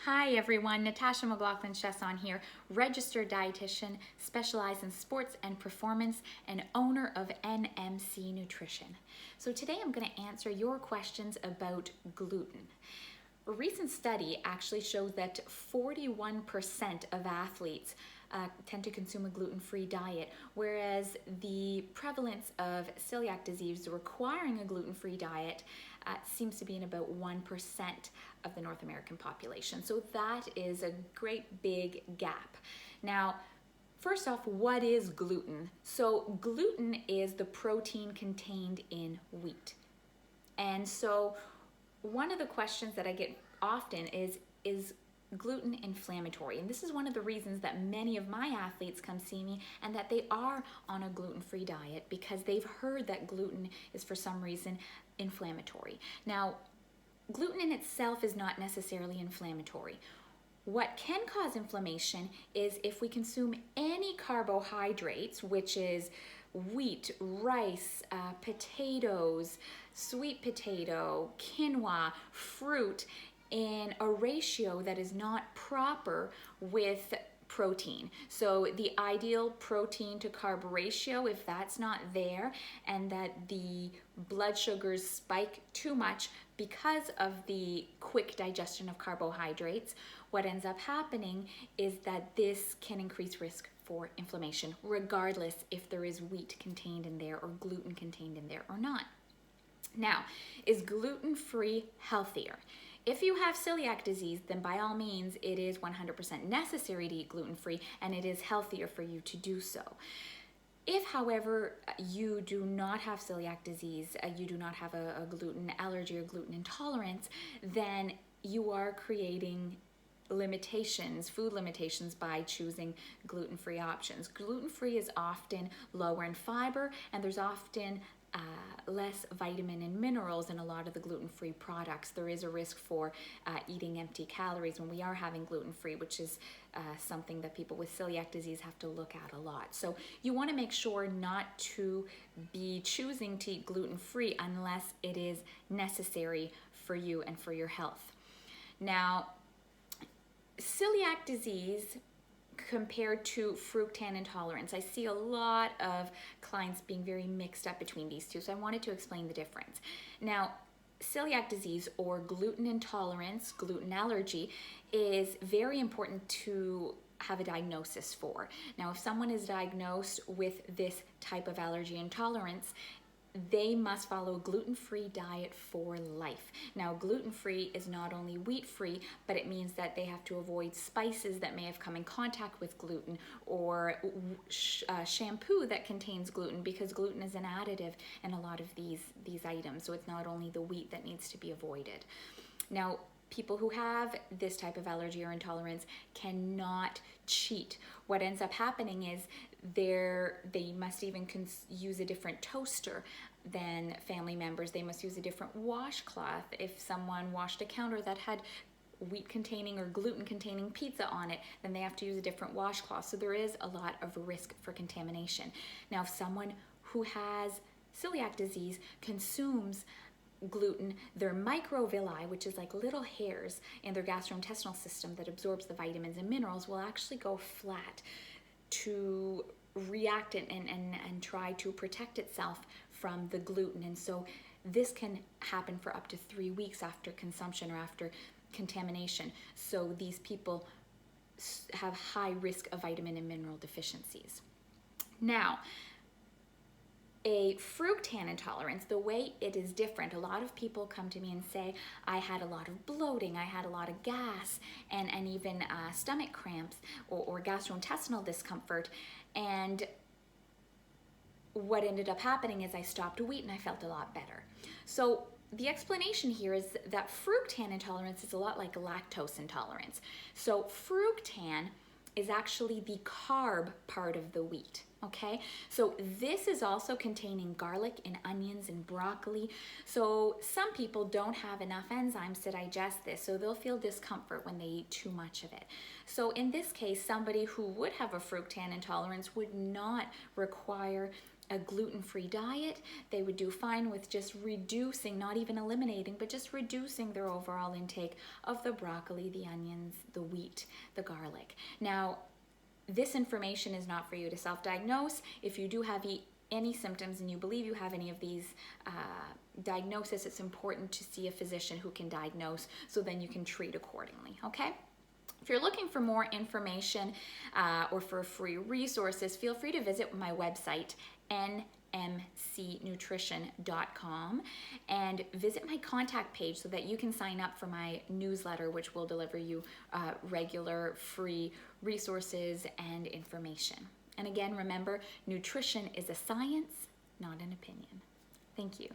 Hi everyone, Natasha McLaughlin-Chaisson here, registered dietitian, specialized in sports and performance, and owner of NMC Nutrition. So today I'm going to answer your questions about gluten. A recent study actually shows that 41% of athletes tend to consume a gluten-free diet, whereas the prevalence of celiac disease requiring a gluten-free diet seems to be in about 1% of the North American population. So that is a great big gap. Now, first off, what is gluten? So gluten is the protein contained in wheat. And so one of the questions that I get often is gluten inflammatory? And this is one of the reasons that many of my athletes come see me and that they are on a gluten-free diet, because they've heard that gluten is for some reason inflammatory. Now, gluten in itself is not necessarily inflammatory. What can cause inflammation is if we consume any carbohydrates, which is wheat, rice, potatoes, sweet potato, quinoa, fruit, in a ratio that is not proper with protein. So the ideal protein to carb ratio, if that's not there and that the blood sugars spike too much because of the quick digestion of carbohydrates, what ends up happening is that this can increase risk for inflammation, regardless if there is wheat contained in there or gluten contained in there or not. Now, is gluten-free healthier? If you have celiac disease, then by all means, it is 100% necessary to eat gluten-free, and it is healthier for you to do so. If, however, you do not have celiac disease, you do not have a gluten allergy or gluten intolerance, then you are creating limitations, food limitations, by choosing gluten-free options. Gluten-free is often lower in fiber, and there's often less vitamin and minerals in a lot of the gluten-free products. There is a risk for eating empty calories when we are having gluten-free, which is something that people with celiac disease have to look at a lot. So you want to make sure not to be choosing to eat gluten-free unless it is necessary for you and for your health. Now, celiac disease compared to fructan intolerance, I see a lot of clients being very mixed up between these two, so I wanted to explain the difference. Now, celiac disease or gluten intolerance, gluten allergy, is very important to have a diagnosis for. Now, if someone is diagnosed with this type of allergy intolerance, they must follow a gluten-free diet for life. Now, gluten-free is not only wheat-free, but it means that they have to avoid spices that may have come in contact with gluten, or shampoo that contains gluten, because gluten is an additive in a lot of these items. So it's not only the wheat that needs to be avoided. Now, people who have this type of allergy or intolerance cannot cheat. What ends up happening is they must even use a different toaster than family members. They must use a different washcloth. If someone washed a counter that had wheat containing or gluten containing pizza on it, then they have to use a different washcloth. So there is a lot of risk for contamination. Now, if someone who has celiac disease consumes gluten, their microvilli, which is like little hairs in their gastrointestinal system that absorbs the vitamins and minerals, will actually go flat to react and try to protect itself from the gluten. And so this can happen for up to 3 weeks after consumption or after contamination. So these people have high risk of vitamin and mineral deficiencies. Now, a fructan intolerance, the way it is different, a lot of people come to me and say, I had a lot of bloating, I had a lot of gas, and even stomach cramps or gastrointestinal discomfort. And what ended up happening is I stopped wheat and I felt a lot better. So the explanation here is that fructan intolerance is a lot like lactose intolerance. So fructan is actually the carb part of the wheat, okay? So this is also containing garlic and onions and broccoli. So some people don't have enough enzymes to digest this, so they'll feel discomfort when they eat too much of it. So in this case, somebody who would have a fructan intolerance would not require a gluten-free diet, they would do fine with just reducing, not even eliminating, but just reducing their overall intake of the broccoli, the onions, the wheat, the garlic. Now, this information is not for you to self-diagnose. If you do have any symptoms and you believe you have any of these diagnoses, it's important to see a physician who can diagnose, so then you can treat accordingly, okay? If you're looking for more information or for free resources, feel free to visit my website, nmcnutrition.com, and visit my contact page so that you can sign up for my newsletter, which will deliver you regular free resources and information. And again, remember, nutrition is a science, not an opinion. Thank you.